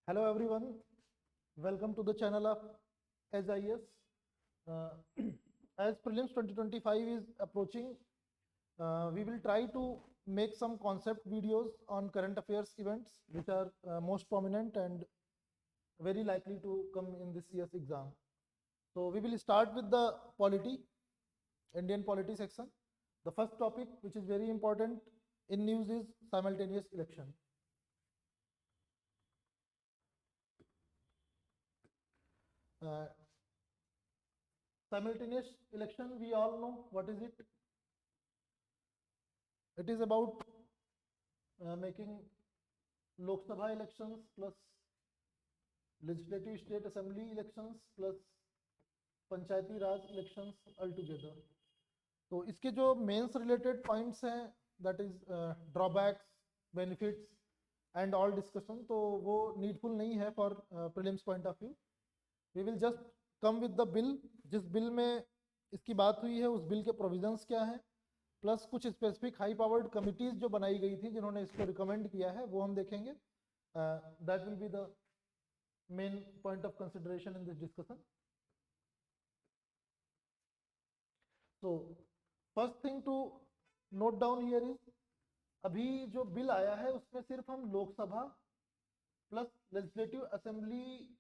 Hello everyone, welcome to the channel of Edge IAS. As Prelims 2025 is approaching, we will try to make some concept videos on current affairs events which are most prominent and very likely to come in this year's exam. So we will start with the polity, Indian polity section. The first topic which is very important in news is simultaneous election. Simultaneous election, we all know what is it. It is about making Lok Sabha elections plus legislative state assembly elections plus Panchayati Raj elections altogether. तो इसके जो mains related points हैं that is drawbacks, benefits and all discussion, तो वो needful नहीं है for prelims point of view. We will just come with the bill. जिस bill में इसकी बात हुई है उस बिल के प्रोविजंस क्या हैं, प्लस कुछ स्पेसिफिक हाई पावर्ड कमिटीज जो बनाई गई थी जिन्होंने इसको रिकमेंड किया है वो हम देखेंगे. That will be the main point of consideration in this discussion. So first thing to note down here is, अभी जो बिल आया है उसमें सिर्फ हम Lok Sabha plus legislative assembly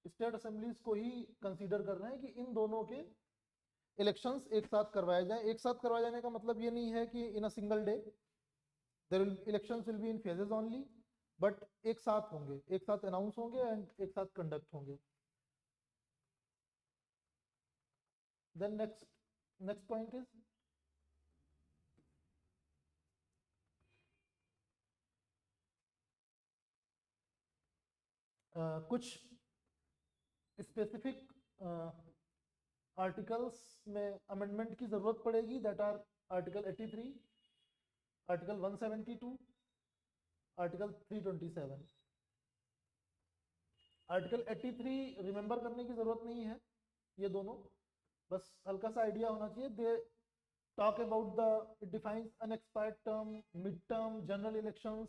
state assemblies को ही कंसीडर कर रहे हैं कि इन दोनों के इलेक्शंस एक साथ करवाए जाएं. एक साथ करवाए जाने का मतलब ये नहीं है कि in a single day, there will elections will be in phases only, but एक साथ होंगे, एक साथ अनाउंस होंगे एंड एक साथ कंडक्ट होंगे. देन नेक्स्ट पॉइंट इज कुछ स्पेसिफिक आर्टिकल्स में अमेंडमेंट की जरूरत पड़ेगी. That are article 83, article 172, article 327. Article 83 remember करने की जरूरत नहीं है, ये दोनों बस हल्का सा आइडिया होना चाहिए. They talk about the, it defines unexpired term, mid term, general elections.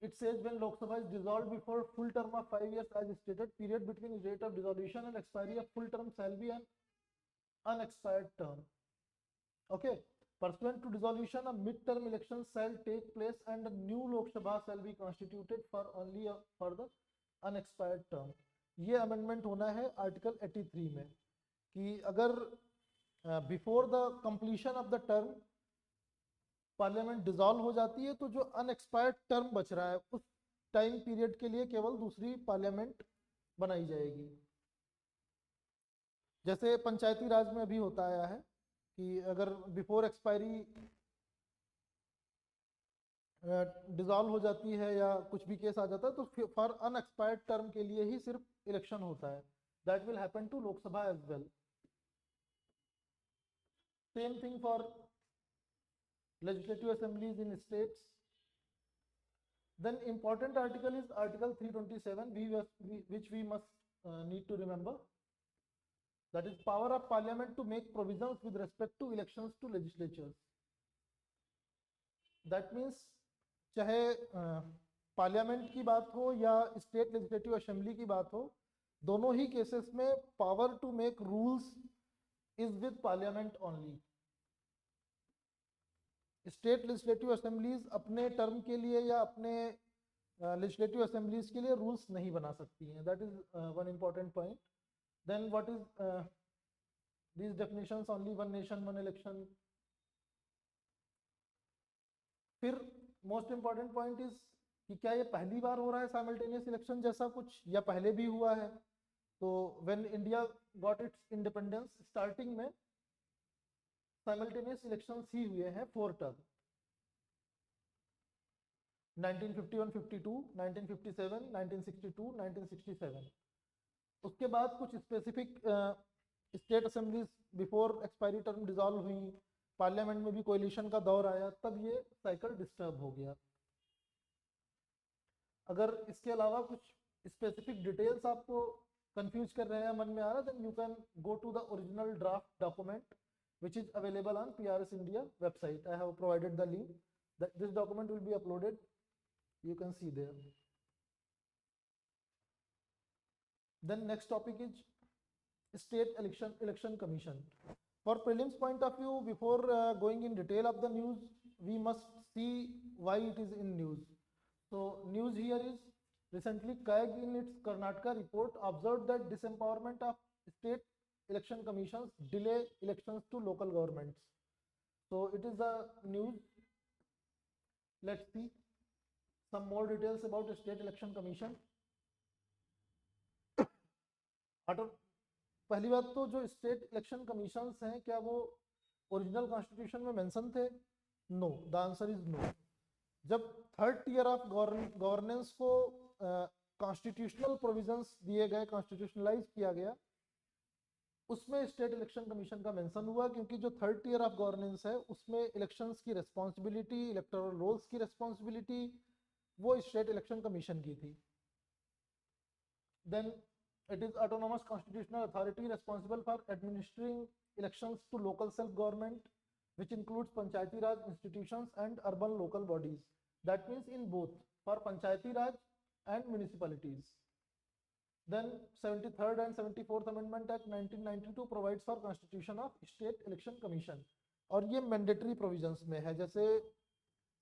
It says when Lok Sabha is dissolved before full term of 5 years as stated, period between date of dissolution and expiry of full term shall be an unexpired term. Okay. Pursuant to dissolution, a mid-term election shall take place and a new Lok Sabha shall be constituted for only for the unexpired term. ये amendment होना है article 83 में कि अगर before the completion of the term parliament dissolve हो जाती है तो जो अनएक्सपायर्ड टर्म बच रहा है उस टाइम पीरियड के लिए केवल दूसरी पार्लियामेंट बनाई जाएगी. जैसे पंचायती राज में अभी होता आया है कि अगर बिफोर एक्सपायरी डिसॉल्व हो जाती है या कुछ भी केस आ जाता है तो फॉर अनएक्सपायर्ड टर्म के लिए ही सिर्फ इलेक्शन होता है. That will happen to Lok Sabha as well. Same thing for legislative assemblies in states. Then important article is article 327, which we must need to remember. That is power of parliament to make provisions with respect to elections to legislatures. That means चाहे parliament की बात हो या state legislative assembly की बात हो, दोनों ही केसेस में power to make rules is with parliament only. State legislative assemblies अपने टर्म के लिए या अपने लेजिस्लेटिव असेंबलीज के लिए रूल्स नहीं बना सकती हैं. That is one important point. Then what is these definitions, only one nation one election. फिर मोस्ट इम्पॉर्टेंट पॉइंट इज कि क्या ये पहली बार हो रहा है साइमल्टेनियस इलेक्शन जैसा कुछ, या पहले भी हुआ है. तो when India got its independence, starting में साइमल्टेनियस इलेक्शंस ही हुए हैं 4 टर्म, 1951-52, 1957, 1962, 1967. उसके बाद कुछ specific state assemblies before expiry term dissolve हुई, पार्लियामेंट में भी कोalition का दौर आया, तब ये साइकिल डिस्टर्ब हो गया. अगर इसके अलावा कुछ स्पेसिफिक डिटेल्स आपको कंफ्यूज कर रहे हैं, मन में आ रहा है, then you can go to the original draft document which is available on PRS India website. I have provided the link. This document will be uploaded. You can see there. Then next topic is state election commission. For prelims point of view, before going in detail of the news, we must see why it is in news. So news here is recently CAG in its Karnataka report observed that disempowerment of state election commissions delay elections to local governments. So it is the news. Let's see some more details about the state election commission. पहली बात तो जो state election commissions हैं क्या वो original constitution में mention थे? No, the answer is no. जब थर्ड टियर ऑफ गवर्नेंस को कॉन्स्टिट्यूशनल प्रोविजंस दिए गए, कॉन्स्टिट्यूशनलाइज किया गया, उसमें स्टेट इलेक्शन कमीशन का मेंशन हुआ, क्योंकि जो थर्ड टियर ऑफ गवर्नेंस है उसमें इलेक्शंस की रिस्पॉन्सिबिलिटी, इलेक्टोरल रोल्स की रिस्पॉन्सिबिलिटी वो स्टेट इलेक्शन कमीशन की थी। Then it is autonomous constitutional authority responsible for administering elections to local self-government, which includes Panchayati Raj institutions and urban local bodies. That means in both, for Panchayati Raj and municipalities. Then 73rd and 74th Amendment Act 1992 provides for constitution of State Election Commission. और ये mandatory provisions में है, जैसे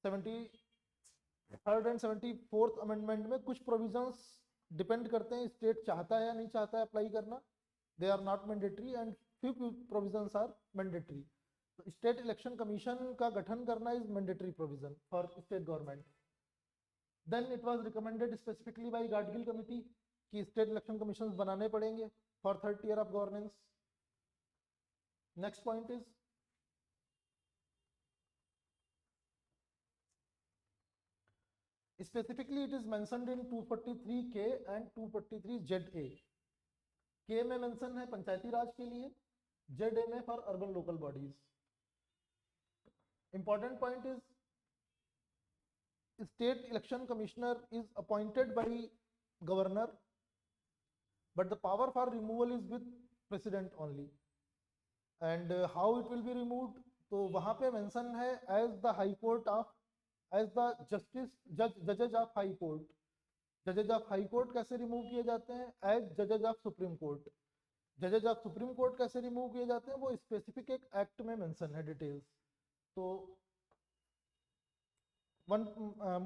73rd and 74th Amendment में कुछ provisions depend करते हैं state चाहता है या नहीं चाहता है अप्लाई करना, they are not mandatory, and few provisions are mandatory. तो स्टेट इलेक्शन कमीशन का गठन करना is mandatory provision for state government. Then it was recommended specifically by Gadgil committee कि स्टेट इलेक्शन कमीशन बनाने पड़ेंगे for third tier of governance. Next point is specifically it is mentioned in 243K and 243ZA. K में mention है पंचायती राज के लिए, ZA में for urban local bodies. Important point is state election commissioner is appointed by governor, but the power for removal is with president only. And how it will be removed, तो वहां पे mention है as the high court of, as the जजेज of high court. जजेज of high court कैसे remove किए जाते हैं? As जजेज of supreme court. जजेज of supreme court कैसे remove किए जाते हैं वो स्पेसिफिक एक एक्ट में मेंशन है डिटेल्स। तो one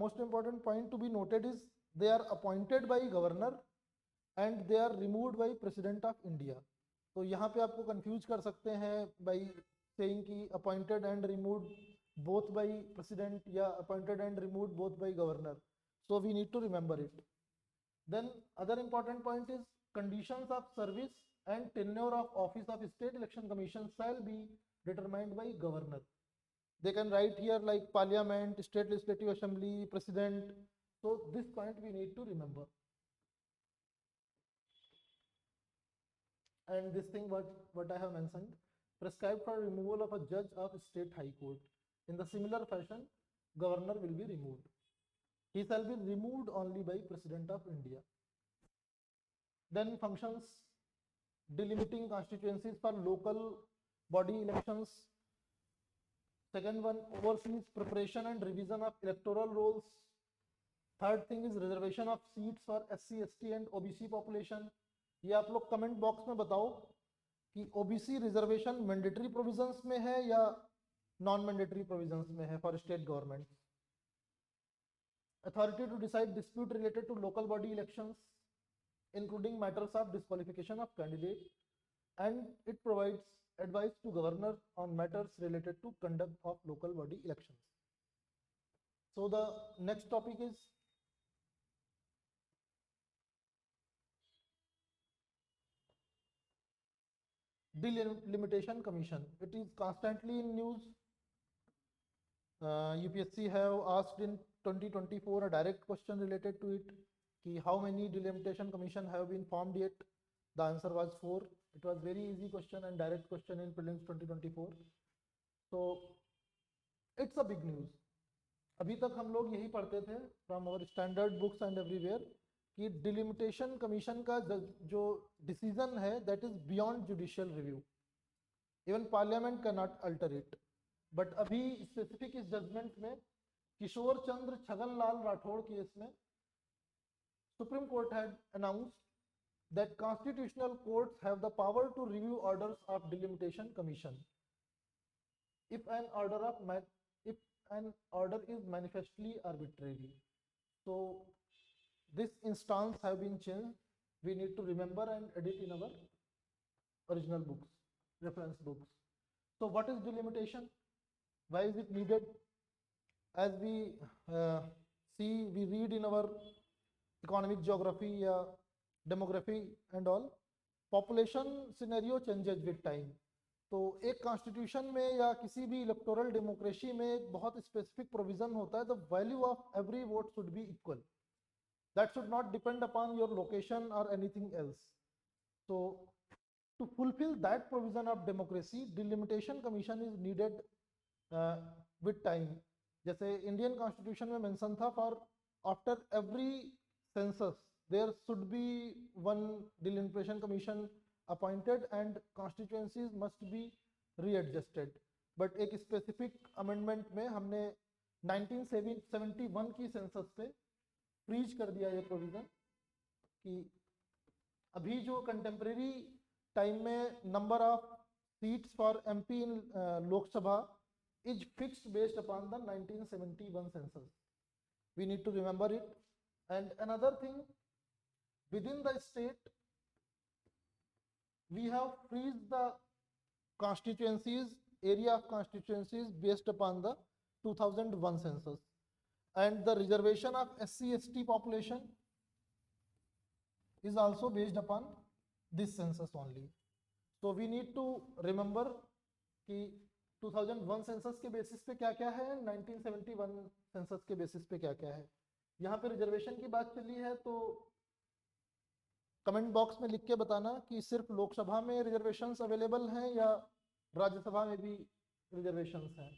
most important point to be noted is they are appointed by governor and they are removed by president of India. तो यहाँ पे आपको कंफ्यूज कर सकते हैं बाय सेइंग कि appointed and removed both by president या appointed and removed both by governor, so we need to remember it. Then other important point is conditions of service and tenure of office of state election commission shall be determined by governor. They can write here like parliament, state legislative assembly, president, so this point we need to remember. And this thing what I have mentioned, prescribed for removal of a judge of state high court. In the similar fashion, governor will be removed. He shall be removed only by President of India. Then functions delimiting constituencies for local body elections. Second one, oversees preparation and revision of electoral rolls. Third thing is reservation of seats for SC, ST and OBC population. ये आप लोग comment box में बताओ कि OBC reservation mandatory provisions में है या non mandatory provisions में है for state government. Authority to decide dispute related to local body elections including matters of disqualification of candidate, and it provides advice to governor on matters related to conduct of local body elections. So the next topic is delimitation commission. It is constantly in news. UPSC have asked in 2024 a direct question related to it कि how many delimitation commission have been formed yet. The answer was 4. It was very easy question and direct question in prelims 2024. So it's a big news. अभी तक हम लोग यही पढ़ते थे from our standard books and everywhere कि delimitation commission का जो डिसीजन है that is beyond judicial review, even parliament can not alter it. But अभी स्पेसिफिक इस जजमेंट में किशोर चंद्र छगन लाल राठौड़ केस में supreme court had announced that constitutional courts have the power to review orders of delimitation commission if an order is manifestly arbitrary. So this instance have been changed. We need to remember and edit in our original books, reference books. So what is delimitation? Why is it needed? As we see, we read in our economic geography, demography and all, population scenario changes with time. तो एक constitution में या किसी भी electoral democracy में एक बहुत specific provision होता है, the value of every vote should be equal, that should not depend upon your location और anything else. So to fulfill that provision of democracy, delimitation commission is needed with time. जैसे Indian constitution में mention था, for after every census there should be one delimitation commission appointed and constituencies must be readjusted. But एक specific amendment में हमने 1971 की census पे freeze कर दिया ये प्रोविजन कि अभी जो कंटेम्प्रेरी टाइम में number of seats for MP in Lok Sabha is fixed based upon the 1971 census. We need to remember it. And another thing, within the state, we have freezed the constituencies, area of constituencies based upon the 2001 census. And the reservation of SC/ST population is also based upon this census only. So we need to remember कि 2001 census के basis पे क्या क्या है, 1971 census के basis पे क्या क्या है. यहाँ पे रिजर्वेशन की बात चली है तो कमेंट बॉक्स में लिख के बताना कि सिर्फ लोकसभा में रिजर्वेशंस अवेलेबल हैं या राज्यसभा में भी रिजर्वेशंस हैं.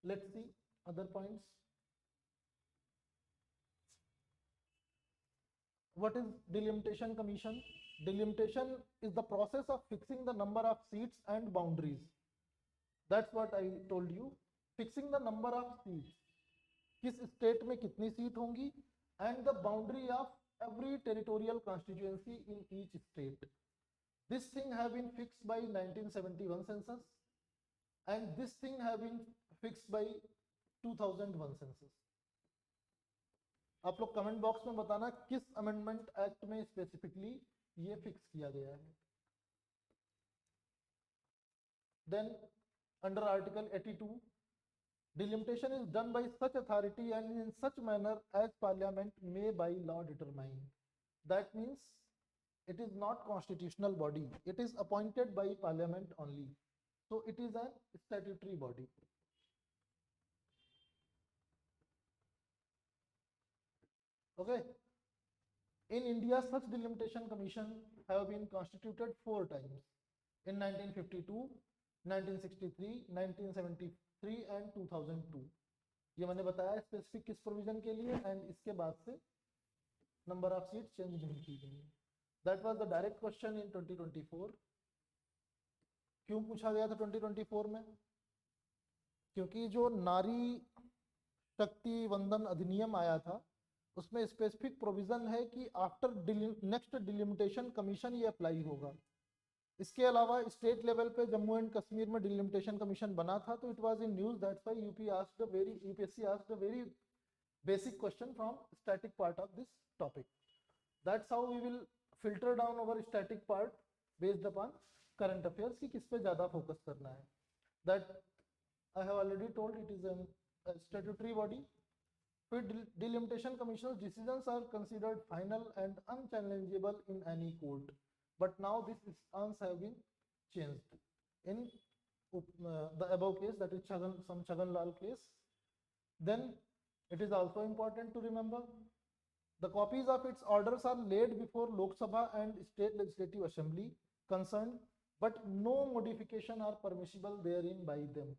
Let's see other points. What is delimitation commission? Delimitation is the process of fixing the number of seats and boundaries. That's what I told you. Fixing the number of seats. किस state में कितनी seat होंगी and the boundary of every territorial constituency in each state. This thing have been fixed by 1971 census and this thing have been fixed by 2001 census. आप लोग comment box में बताना किस amendment act में specifically ये fix किया गया है. Then under article 82, delimitation is done by such authority and in such manner as parliament may by law determine. That means it is not constitutional body, it is appointed by parliament only, so it is a statutory body. Okay. In India, such delimitation commission have been constituted 4 times, in 1952, 1963, 1973 and 2002. ये मैंने बताया specific किस provision के लिए and इसके बाद से number of seat change नहीं की गई. That was the direct question in 2024. क्यों पूछा गया था 2024 में? क्योंकि जो नारी शक्ति वंदन अधिनियम आया था उसमें स्पेसिफिक प्रोविजन है कि आफ्टर नेक्स्ट डिलिमिटेशन कमीशन ये अप्लाई होगा. इसके अलावा स्टेट लेवल पे जम्मू एंड कश्मीर में डिलिमिटेशन कमीशन बना था तो it was in news. That's why UPSC asked a very basic question from static part of this topic. That's how we will filter down our static part based upon current affairs कि किस पे ज़्यादा focus करना है. That I have already told it is an statutory body. Delimitation commission's decisions are considered final and unchallengeable in any court, but now these stance have been changed in the above case, that is Chhagan Lal case. Then it is also important to remember the copies of its orders are laid before Lok Sabha and state legislative assembly concerned, but no modification are permissible therein by them.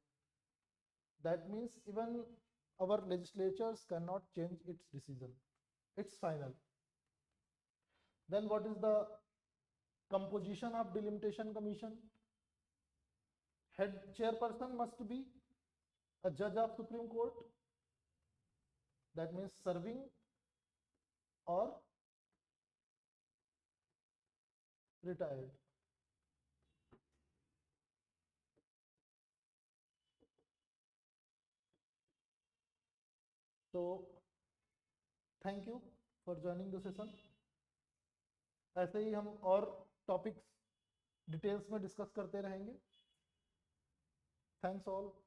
That means even our legislatures cannot change its decision. It's final. Then what is the composition of delimitation commission? Head chairperson must be a judge of Supreme Court. That means serving or retired. So thank you for joining the session. ऐसे ही हम और topics details में discuss करते रहेंगे. Thanks all.